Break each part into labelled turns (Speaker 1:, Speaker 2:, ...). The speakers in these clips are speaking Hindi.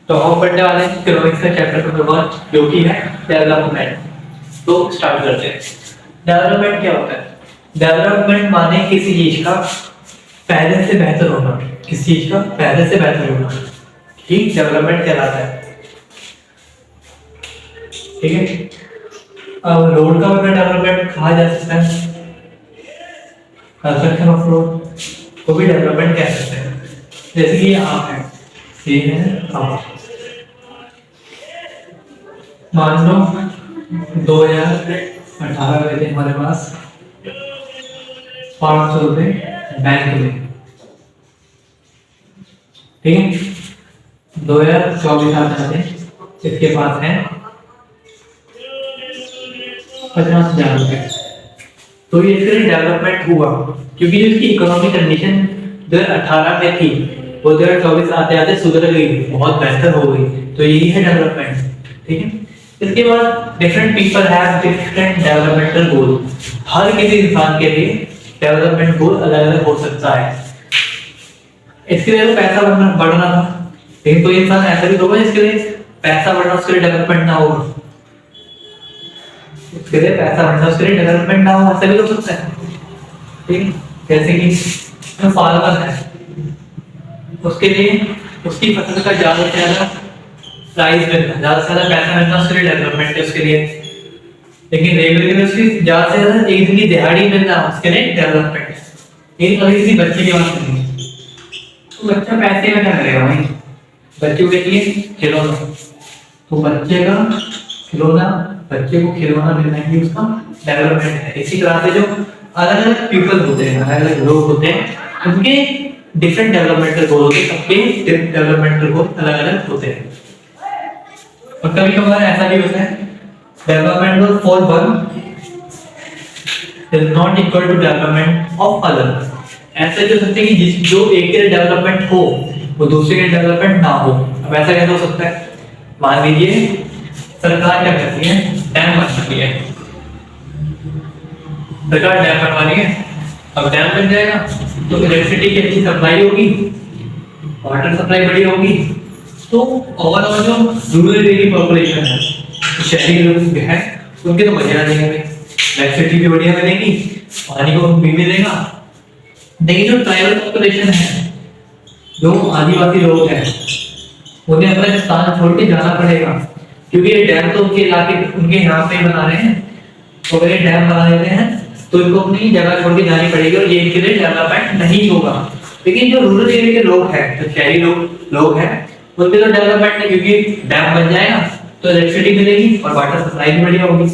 Speaker 1: तो हम पढ़ने वाले हैं इकोनॉमिक्स का चैप्टर नंबर 1 जो कि है डेवलपमेंट। तो स्टार्ट करते हैं। डेवलपमेंट क्या होता है? डेवलपमेंट माने किसी चीज का पहले से बेहतर होना, किसी चीज का पहले से बेहतर होना, ठीक डेवलपमेंट कहलाता है। ठीक है, अब रोड का भी डेवलपमेंट कहा जा सकता है, कंस्ट्रक्शन ऑफ रोड को भी डेवलपमेंट कह सकते हैं। जैसे कि ये आप है, ये है आप, मान लो 2018 में थे हमारे पास 500 रुपए बैंक में, ठीक है। 2024 आते हैं, इसके पास है 50,000 रुपए। तो ये इसके डेवलपमेंट हुआ क्योंकि जो इसकी इकोनॉमिक कंडीशन 2018 में थी वो 2024 आते आते सुधर गई, बहुत बेहतर हो गई। तो यही है डेवलपमेंट, ठीक है। इसके बाद different people have different developmental goal. हर किसी इंसान के लिए डेवलपमेंट गोल अलग अलग हो सकता है। इसके लिए तो पैसा बढ़ना था, लेकिन कोई इंसान ऐसा भी होगा जिसके लिए पैसा बढ़ना उसके लिए डेवलपमेंट ना होगा, उसके लिए पैसा बढ़ना उसके लिए डेवलपमेंट ना हो, ऐसा भी हो सकता है। ठीक, जैसे कि फार्मर है, उसके लिए उसकी फसल का ज्यादा से ज्यादा प्राइस मिलना, ज्यादा से ज्यादा पैसा मिलना उसके लिए डेवलपमेंट है उसके लिए। लेकिन रेलवे के लिए उसकी ज्यादा से ज्यादा एक दिन की दिहाड़ी मिलना उसके लिए डेवलपमेंट है। लेकिन कभी किसी बच्चे की बात नहीं, तो बच्चा पैसे में क्या करेगा भाई? बच्चों के लिए खिलौना, तो बच्चे का खिलौना, बच्चे को खिलौना मिलना ही उसका डेवलपमेंट है। इसी तरह से जो अलग अलग पीपल होते हैं, अलग अलग लोग होते हैं, उनके डिफरेंट डेवलपमेंटल गोल होते हैं, सबके डेवलपमेंटल गोल अलग अलग होते हैं। और कभी कभार ऐसा भी होता है development goal for one is not equal to development of other. ऐसा जो सकते हैं कि जो एक के डेवलपमेंट हो वो दूसरे के डेवलपमेंट ना हो। अब ऐसा कैसे हो सकता है? मान लीजिए सरकार क्या करती है, डैम बनाती है, सरकार डैम बनवा रही है। अब डैम बन जाएगा तो इलेक्ट्रिसिटी की अच्छी सप्लाई होगी, वाटर सप्लाई बड़ी होगी, तो ओवरऑल जो रूरल एरिया की पॉपुलेशन है, शहरी लोग हैं, उनके तो मजे आ जाएंगे, इलेक्ट्रिसिटी भी बढ़िया मिलेगी, पानी को भी मिलेगा। लेकिन जो ट्राइबल पॉपुलेशन है, जो आदिवासी लोग हैं, उन्हें अपना स्थान छोड़ के जाना पड़ेगा, क्योंकि ये डैम तो उनके इलाके उनके यहाँ पे ही बना रहे हैं। तो अगर ये डैम बना देते हैं तो इनको अपनी जगह छोड़ के जानी पड़ेगी और ये इनके लिए डेवलपमेंट नहीं होगा। लेकिन जो रूरल एरिया के लोग हैं, जो शहरी लोग हैं, उनके तो डेवलपमेंट है, क्योंकि डैम बन जाएगा तो इलेक्ट्रिसिटी मिलेगी और वाटर सप्लाई भी बढ़िया होगी।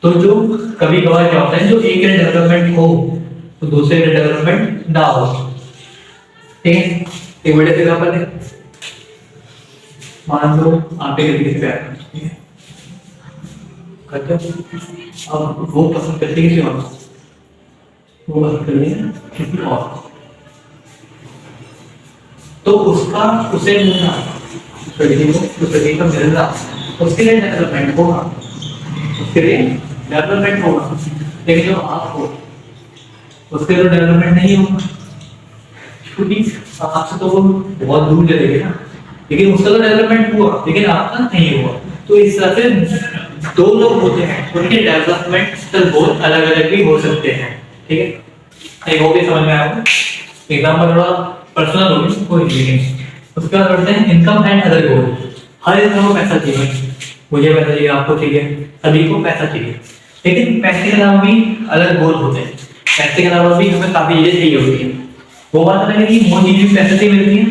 Speaker 1: तो जो कभी कभार क्या होता है, जो एक के डेवलपमेंट हो तो दूसरे के डेवलपमेंट ना हो। ठीक है, एक बड़े एग्जांपल है, मान लो आप एक लड़की से प्यार करते हैं, अब वो पसंद करती है किसी और, वो पसंद कर रही है किसी और, तो उसका उसे मिलना, लड़की को उस लड़की का मिलना उसके लिए डेवलपमेंट होगा, उसके लिए डेवलपमेंट होगा। लेकिन जो आप हो उसके लिए डेवलपमेंट नहीं होगा, क्योंकि आपसे तो वो बहुत दूर चलेगी ना। लेकिन उसका तो डेवलपमेंट हुआ, लेकिन आपका नहीं हुआ। तो इस तरह से दो लोग होते हैं, उनके डेवलपमेंटल गोल अलग अलग भी हो सकते हैं। ठीक है, एक हो गया, समझ में आया होगा। एग्जांपल थोड़ा पर्सनल हो गया, कोई नहीं। उसके बाद बढ़ते हैं इनकम एंड अदर गोल। हर इंसान को पैसा चाहिए, मुझे पैसा चाहिए, आपको चाहिए, सभी को पैसा चाहिए। लेकिन पैसे के अलावा भी अलग गोल होते हैं, पैसे के अलावा भी हमें काफी चीजें चाहिए होती है। वो बात है कि वो चीजें पैसे से मिलती है,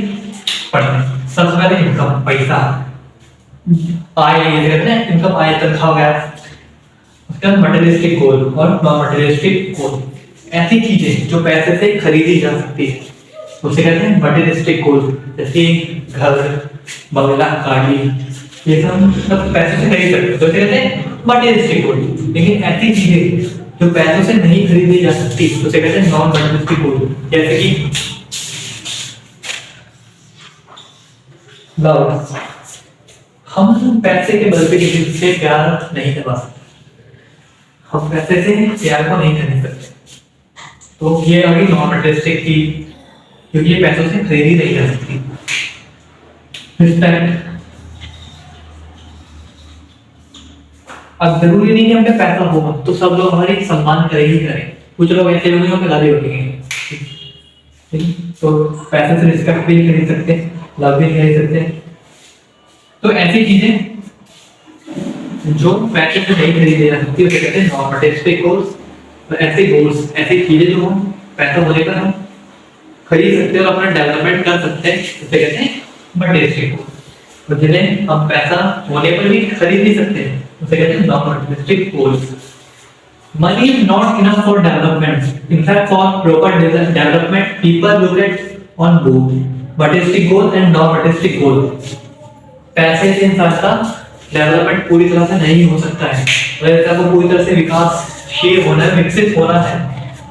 Speaker 1: पढ़ने सबसे पहले इनकम, पैसा, आय, ये कहते हैं इनकम, आय, तनख्वाह वगैरह। उसके बाद मटेरियलिस्टिक गोल और नॉन मटेरियलिस्टिक गोल, ऐसी चीजें जो पैसे से खरीदी जा सकती है उसे कहते हैं मटेरियलिस्टिक गोल। जैसे घर, बंगला, गाड़ी, ये सब पैसे से खरीद सकते हैं तो कहते हैं मटेरियलिस्टिक गोल। लेकिन ऐसी चीजें जो पैसों से नहीं खरीदी जा सकती उसे कहते हैं नॉन मटेरियलिस्टिक गोल। जैसे कि लव, हम पैसे के बल पे किसी से प्यार नहीं करवा सकते, हम पैसे से प्यार को नहीं करने सकते। तो ये अभी नॉन मटेरियलिस्टिक थी, क्योंकि ये पैसों से खरीदी नहीं जा सकती। रिस्पेक्ट। अब जरूरी नहीं कि हमने पैसा होगा तो सब लोग हमारी सम्मान करें ही करें, कुछ लोग ऐसे होंगे हमें गाली बकेंगे, तो पैसे से रिस्पेक्ट भी नहीं खरीद सकते, लव भी नहीं खरीद सकते। तो ऐसी चीजें जो पैसे से नहीं खरीदी जा सकती उसे कहते हैं नॉन मटेरियलिस्टिक गोल्स। तो ऐसे गोल्स, ऐसी चीजें जो हम पैसा होने पर हम खरीद सकते हैं और अपना डेवलपमेंट कर सकते हैं उसे कहते हैं मटेरियलिस्टिक गोल्स। तो जिन्हें हम पैसा होने पर भी खरीद नहीं सकते उसे कहते हैं non materialistic goals. Money is not enough for development. In fact, for proper development, people look at on both materialistic goal and non-materialistic goal. पैसे से इंसान का डेवलपमेंट पूरी तरह से नहीं हो सकता है। अगर इंसान को पूरी तरह से विकासशील होना है, विकसित होना है,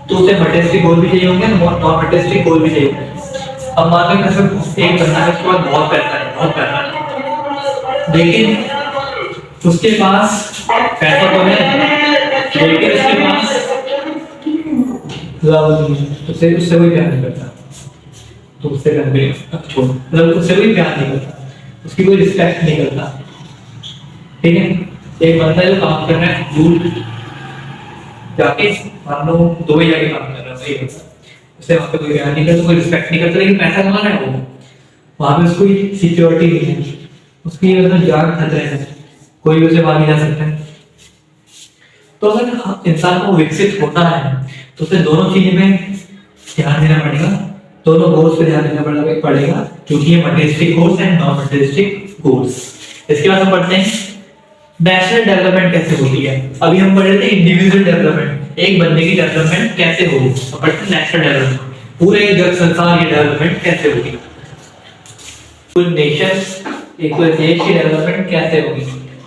Speaker 1: तो उसे मटेरियलिस्टिक गोल भी चाहिए होंगे, नॉन मटेरियलिस्टिक गोल भी चाहिए होंगे। अब मान लो जैसे एक बंदा है, उसके पास बहुत पैसा है, लेकिन उसके पास पैसा तो है, लेकिन उसके पास लव नहीं, उससे कोई प्यार नहीं करता, तो उससे छोड़, मतलब उससे कोई प्यार नहीं करता, उसकी कोई रिस्पेक्ट नहीं करता। ठीक है, एक बंदा जो काम कर रहा है दूर जाके, मान लो दुबई जाके काम कर रहा है, सही है, उससे वहाँ पे कोई प्यार नहीं करता, कोई रिस्पेक्ट नहीं करता, लेकिन पैसा कमा रहा है वो, वहाँ पे उसको सिक्योरिटी नहीं है, उसकी मतलब जान खतरे में, कोई उसे मार नहीं जा सकता है। तो अगर इंसान को विकसित होना है तो उसे दोनों चीजें में ध्यान देना पड़ेगा, दोनों गोल्स पे ध्यान देना पड़ेगा, क्योंकि ये materialistic goals and non materialistic goals. इसके बाद हम पढ़ते हैं नेशनल डेवलपमेंट कैसे होती है। अभी हम पढ़ रहे थे इंडिविजुअल डेवलपमेंट, एक बंदे की डेवलपमेंट कैसे होगी, अब पढ़ते हैं नेशनल डेवलपमेंट, पूरे जग संसार की डेवलपमेंट कैसे होगी, पूरे नेशन एक पूरे देश की डेवलपमेंट कैसे होगी।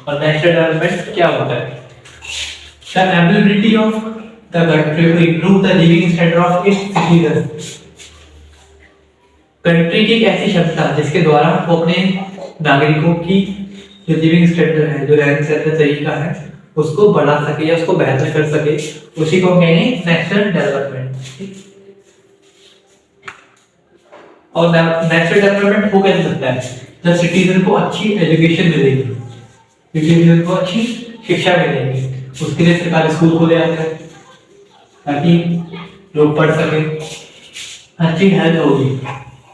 Speaker 1: और नेशनल डेवलपमेंट क्या होता है? The ability of the country to improve the living standard of its citizens. Country की एक ऐसी क्षमता जिसके द्वारा वो अपने नागरिकों की जो लिविंग स्टैंडर्ड है, जो रहन सहन का तरीका है, उसको बढ़ा सके या उसको बेहतर कर सके, उसी को हम कहेंगे नेशनल डेवलपमेंट। और नेशनल डेवलपमेंट हो कैसे सकता है? जब सिटीजन को अच्छी एजुकेशन मिलेगी, सिटीजन को अच्छी शिक्षा मिलेगी, उसके लिए सरकारी स्कूल खोले जाते हैं ताकि लोग पढ़ सके, अच्छी हेल्थ होगी,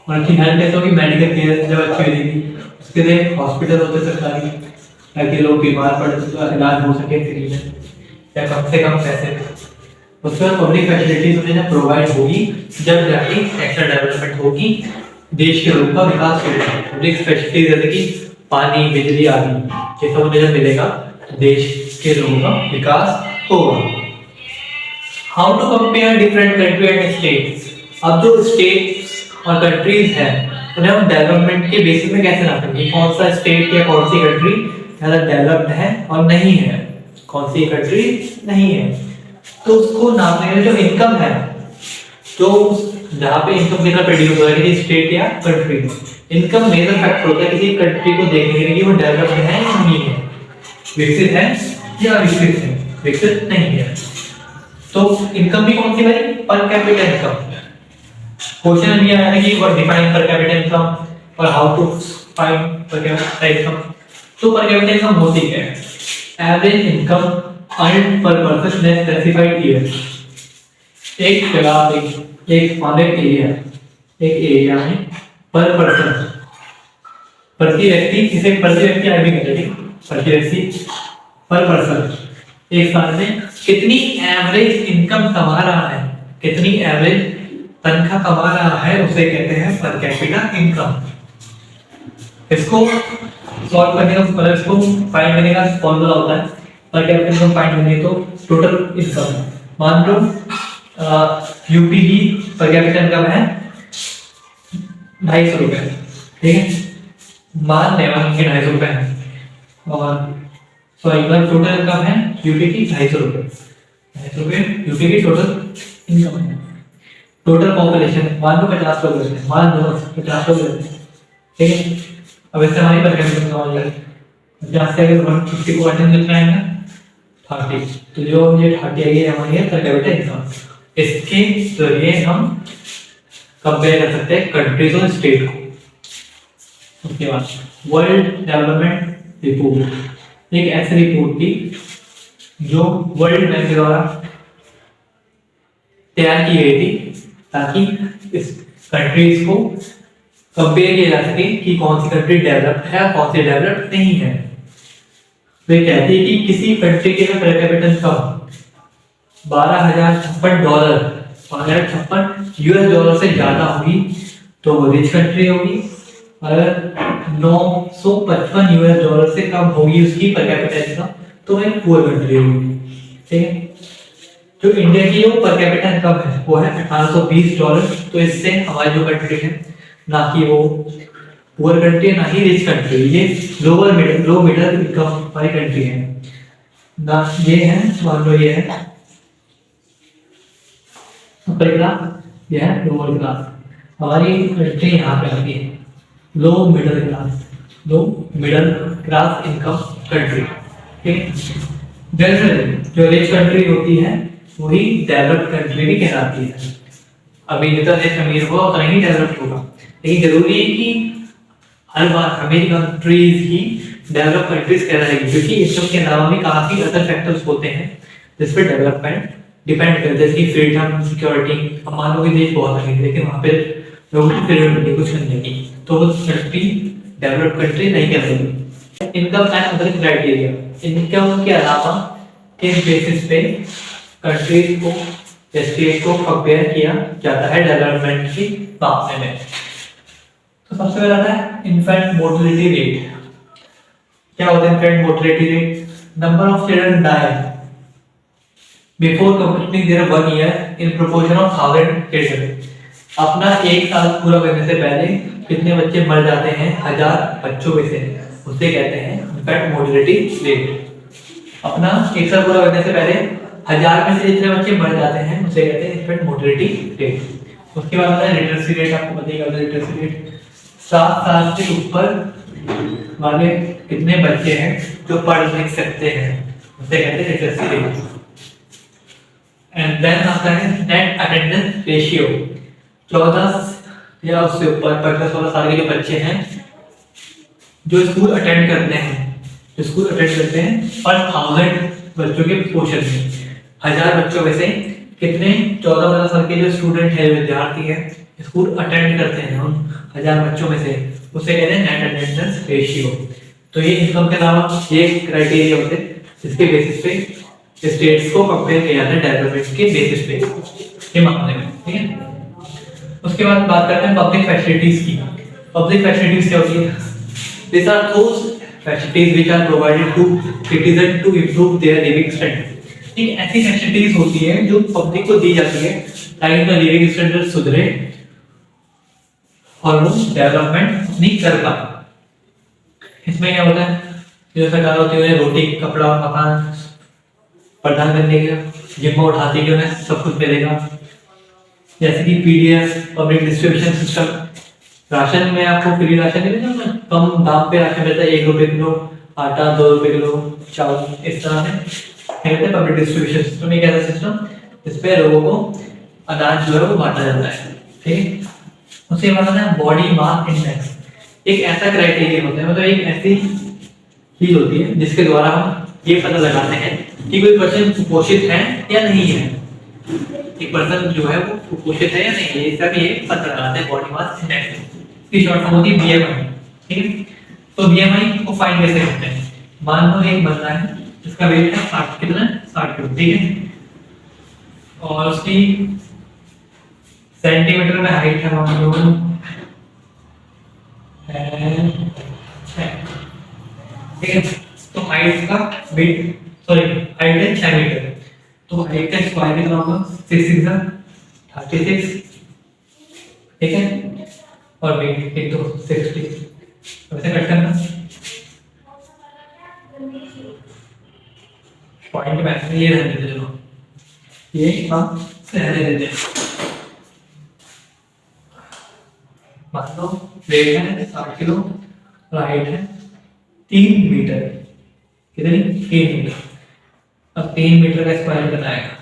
Speaker 1: और अच्छी हेल्थ कैसे होगी? मेडिकल केयर जब अच्छी मिलेगी, उसके लिए हॉस्पिटल होते सरकारी ताकि लोग बीमार पड़े तो इलाज हो सके फ्री में या कम से कम पैसे में। उसके बाद पब्लिक फैसिलिटीज उन्हें प्रोवाइड होगी, जब जाके नेशनल डेवलपमेंट होगी, देश के लोगों का विकास होगा। पब्लिक फैसिलिटीज जैसे कि पानी, बिजली आदि ये सब उन्हें जब मिलेगा तो देश के लोगों का विकास होगा। How to compare different country and states. अब जो स्टेट्स और कंट्रीज हैं उन्हें हम डेवलपमेंट के बेसिस में कैसे नापेंगे? कौन सा स्टेट या कौन सी कंट्री ज्यादा डेवलप्ड है और नहीं है, कौन सी कंट्री नहीं है, तो उसको नापने के लिए जो इनकम है, जो जहाँ पे इनकम कितना प्रोड्यूस हो रहा है किसी स्टेट या कंट्री में, इनकम मेजर फैक्टर होता है किसी कंट्री को देखने के लिए कि वो डेवलप्ड है या नहीं है, विकसित है या विकसित है, विकसित नहीं है। तो इनकम भी कौन सी भाई? पर कैपिटा इनकम। क्वेश्चन भी आया है कि what define per capita income और how to find per capita income. तो पर कैपिटा इनकम होती है average income earned per person in specified year. एक जगह एक मानक एरिया में पर पर्सन, प्रति व्यक्ति, इसे प्रति व्यक्ति आईडी कहते हैं, प्रति व्यक्ति पर पर्सन एक साल में कितनी एवरेज इनकम कमा रहा है, कितनी एवरेज तनख्वाह कमा रहा है, उसे कहते हैं पर कैपिटा इनकम। इसको सॉल्व करने का मतलब इसको फाइंड करने का फॉर्मूला होता है पर कैपिटा इनकम फाइंड करने तो टोटल इनकम। मान लो यूपी की पर कैपिटा इनकम है 250 रुपए, ठीक है, मान लेवा कि 250 रुपए है, और सॉरी टोटल इनकम है यूपी की 250 रुपए, 250 रुपए यूपी की टोटल इनकम है। टोटल पॉपुलेशन मान लो 50 लोग रहते हैं, मान लो 50 लोग रहते हैं, ठीक है। अब इससे हमारी पर कैपिटा इनकम आ जाएगी 50 से अगर 150 को 1 लिखना है ना 30, तो जो ये 30 आई है हमारी पर कैपिटा इनकम। इसके जरिए हम कंपेयर कर सकते हैं कंट्रीज और स्टेट को। उसके बाद वर्ल्ड डेवलपमेंट रिपोर्ट, एक ऐसी रिपोर्ट थी जो वर्ल्ड बैंक द्वारा तैयार की गई थी ताकि इस कंट्रीज को कंपेयर किया जा सके कि कौन सी कंट्री डेवलप्ड है और कौन सी डेवलप्ड नहीं है। तो ये कहती है कि किसी कंट्री के पर कैपिटा इनकम $12,056 $12,056 से ज्यादा होगी तो वो रिच कंट्री होगी। अगर $955 से कम होगी उसकी पर कैपिटा इनकम तो वो एक पुअर कंट्री होगी। ठीक है, जो इंडिया की जो पर कैपिटा इनकम है वो है $1820। तो इससे हमारी जो कंट्री है ना कि वो पुअर कंट्री है ना ही रिच कंट्री, ये lower middle low middle income वाली कंट्री है ना। ये है, मान लो ये है अपर क्लास, ये है लोअर क्लास। हमारी कंट्री यहाँ पे आती है low middle class, low middle class income country. ठीक, जनरली जो रिच कंट्री होती है वही डेवलप्ड कंट्री भी कहलाती है। अभी जितना देश अमीर होगा उतना ही डेवलप्ड होगा, लेकिन जरूरी है कि हर बार हमें कंट्रीज ही डेवलप कंट्रीज कहलाएगी, क्योंकि इसके के अलावा भी काफी अदर फैक्टर्स होते हैं जिस पर डेवलपमेंट डिपेंड करता है, जैसे कि फ्रीडम, सिक्योरिटी। अब मान लो कि देश बहुत अमीर है लेकिन वहाँ पे लोगों की फ्रीडम नहीं, कुछ करने की, तो वो कंट्री डेवलप कंट्री नहीं कहलाएगी। Income and other criteria, income के अलावा किस बेसिस पे कंट्रीज को स्टेट को कंपेयर किया जाता है डेवलपमेंट के मामले में। तो सबसे पहला आता है इन्फेंट मोर्टेलिटी रेट। क्या होता है infant mortality rate? Number of children die before completing their 1 year in proportion of 1000 children. अपना 1 साल पूरा करने से पहले कितने बच्चे मर जाते हैं 1000 बच्चों में से, उसे कहते हैं इन्फेंट मोर्टेलिटी रेट। अपना 1 साल पूरा करने से पहले 1000 में से जितने बच्चे मर जाते हैं उसे कहते हैं इन्फेंट मोर्टेलिटी रेट। उसके बाद आता है लिटरेसी रेट। आपको पता ही है लिटरेसी रेट 7 साल से ऊपर वाले कितने बच्चे हैं जो पढ़ लिख सकते हैं, उसे कहते हैं लिटरेसी रेट। एंड देन आता है नेट अटेंडेंस रेशियो। 14 या उससे ऊपर 15-16 साल के जो बच्चे हैं जो स्कूल अटेंड करते हैं, पर 1000 बच्चों के पोर्शन में 1000 बच्चों में से कितने 14-15 साल के जो स्टूडेंट है, विद्यार्थी है, स्कूल अटेंड करते हैं उन 1000 बच्चों में से, उसे कहते हैं नेट अटेंडेंस रेशियो। तो ये इनकम के अलावा ये क्राइटेरिया होते हैं जिसके बेसिस पे स्टेट्स को कंपेयर किया जाता है डेवलपमेंट के बेसिस पे ये मामले में। ठीक है, उसके बाद बात करते हैं पब्लिक फैसिलिटीज की। पब्लिक फैसिलिटीज क्या होती है? These are those facilities which are provided to citizens to improve their living standard। एक ऐसी फैसिलिटीज होती है जो पब्लिक को दी जाती है ताकि उनका लिविंग स्टैंडर्ड सुधरे और वो डेवलपमेंट अपनी कर पाए। इसमें क्या होता है, जो सरकार होती है रोटी, कपड़ा, मकान प्रदान करने का, जिम्मा उठाती है कि उन्हें सब कुछ मिलेगा, जैसे कि PDS public distribution system. Ration में आपको फ्री राशन मिलेगा ना, कम दाम पे राशन मिलता है, 1 रुपए किलो आटा, 2 रुपए किलो चावल, इस तरह से कहते हैं पब्लिक डिस्ट्रीब्यूशन सिस्टम। एक ऐसा सिस्टम जिस पे लोगों को अनाज जो है वो बांटा जाता है। ठीक है, उसके बाद आता है बॉडी मास इंडेक्स। एक ऐसा क्राइटेरिया होता है, मतलब एक ऐसी चीज होती है जिसके द्वारा हम ये पता लगाते हैं कि कोई पर्सन कुपोषित है या नहीं है। एक पर्सन जो है वो कुपोषित है या नहीं है, इसका भी ये पता लगाते हैं बॉडी मास इंडेक्स। इसकी शॉर्ट फॉर्म होती है बीएमआई। ठीक है, तो बीएमआई को फाइंड कैसे करते हैं? मान लो एक बंदा है जिसका वेट है 60 किलो, 60 किलो। ठीक है, और उसकी सेंटीमीटर में हाइट है मान लो है 6। ठीक है, तो हाइट का वेट हाइट है 6 मीटर, तो हाइट का स्क्वायर कितना होगा? 6 6 36। ठीक है, और वेट एक तो 60। वैसे कट करना पॉइंट में ये रहने देते, चलो ये हम रहने देते हैं। मान लो वेट है 60 किलो और हाइट है 3 मीटर। कितनी? 3 मीटर। अब 3 मीटर का स्क्वायर कितना आएगा?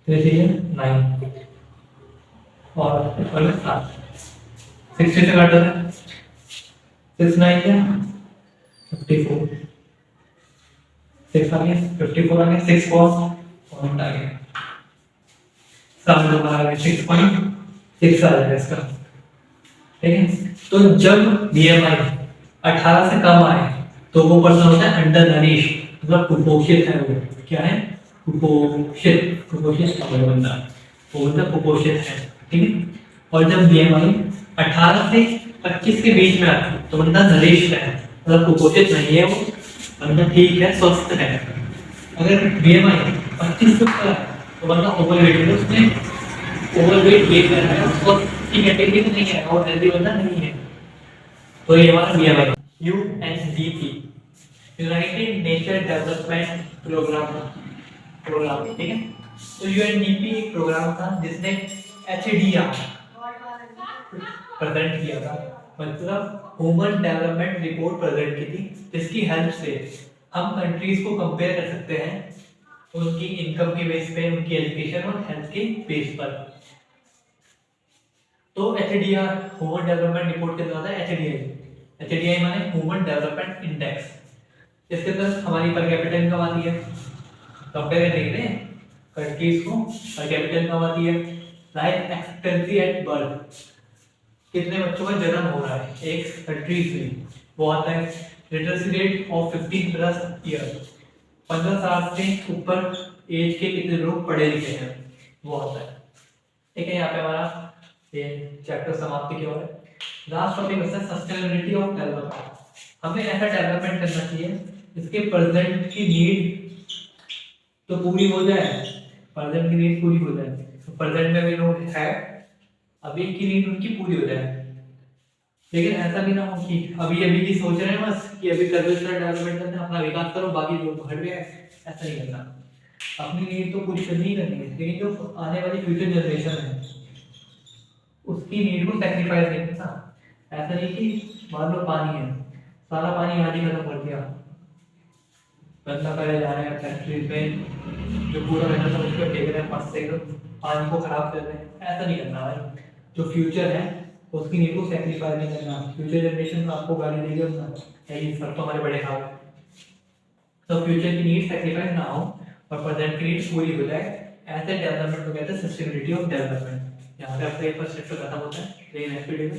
Speaker 1: तो ये 9 और 7। 60 से काट देते हैं, 6 9 क्या 54, 6 आ गया 54 आ गया, 6 पॉइंट आ गया, सामने नंबर आ गया 6.6 आ जाएगा इसका। ठीक है, तो जब बीएमआई 18 से कम आए तो वो पर्सन होता है अंडर नरिश, मतलब कुपोषित है। वो क्या है? कुपोषित। कुपोषित का बंदा, वो बंदा कुपोषित है। ठीक है, और जब बीएमआई 18 से 25 के बीच में आता है तो बंदा नरिश है, मतलब कुपोषित नहीं है, वो बंदा ठीक है, स्वस्थ है। अगर बीएमआई 25 से ऊपर है तो बंदा ओवरवेट है, उसमें ओवरवेट ये कर रहा है, उसको की कैटेगरी में नहीं है और हेल्दी बंदा नहीं है। तो ये हमारा BMI. UNDP, United Nation Development Programme. ठीक है, तो यूएनडीपी एक प्रोग्राम था जिसने एचडीआर प्रेजेंट किया था, मतलब ह्यूमन डेवलपमेंट रिपोर्ट प्रेजेंट की थी, जिसकी हेल्प से हम कंट्रीज को कंपेयर कर सकते हैं उनकी इनकम के बेस पे, उनकी एजुकेशन और हेल्थ के बेस पर। तो एचडीआर ह्यूमन डेवलपमेंट रिपोर्ट के अंदर आता है एचडीआई। एचडीआई माने ह्यूमन डेवलपमेंट इंडेक्स। इसके अंदर हमारी पर कैपिटा इनकम आती है, कंपेयर करने के लिए कंट्रीज को पर कैपिटा इनकम आती है, लाइफ एक्सपेक्टेंसी एट बर्थ, कितने बच्चों का जन्म हो रहा है एक कंट्रीज में, वो आता है, literacy rate of 15 plus year, 15 साल से ऊपर एज के कितने लोग पढ़े लिखे हैं, वो आता है। ठीक है, यहाँ पे हमारा ये चैप्टर समाप्ति की ओर है। लास्ट टॉपिक है सस्टेनेबिलिटी ऑफ डेवलपमेंट। हमें ऐसा डेवलपमेंट करना चाहिए जिसके प्रेजेंट की नीड तो पूरी हो जाए, प्रेजेंट की नीड पूरी हो जाए, तो प्रेजेंट में भी लोग है, अभी की नीड उनकी पूरी हो जाए। लेकिन ऐसा भी ना हो कि अभी की सोच रहे हैं बस कि अभी कल्चरल डेवलपमेंट करना है, अपना विकास करो, बाकी लोग हट गए, ऐसा नहीं करना। अपनी नीड तो पूरी करनी ही करनी है, लेकिन जो आने वाली फ्यूचर जनरेशन है उसकी नीड को सैक्रिफाइस नहीं करना। ऐसा नहीं कि मान लो पानी है, सारा पानी आज ही खत्म कर दिया, बंदा पहले जा रहे हैं फैक्ट्री में, जो पूरा रहता था उसको टेक रहे हैं, पास से पानी को खराब कर रहे हैं, ऐसा नहीं करना भाई। जो फ्यूचर है उसकी नीड को सैक्रिफाइस नहीं करना। फ्यूचर जनरेशन में आपको गाली देगी अपना, यही सब तो हमारे बड़े हाल। तो फ्यूचर की नीड सैक्रिफाइस ना हो और प्रेजेंट की नीड पूरी हो जाए, ऐसे डेवलपमेंट को कहते हैं सस्टेनेबिलिटी ऑफ डेवलपमेंट। यहाँ पे आपका ये फर्स्ट चैप्टर खत्म होता है, लेकिन नेक्स्ट वीडियो में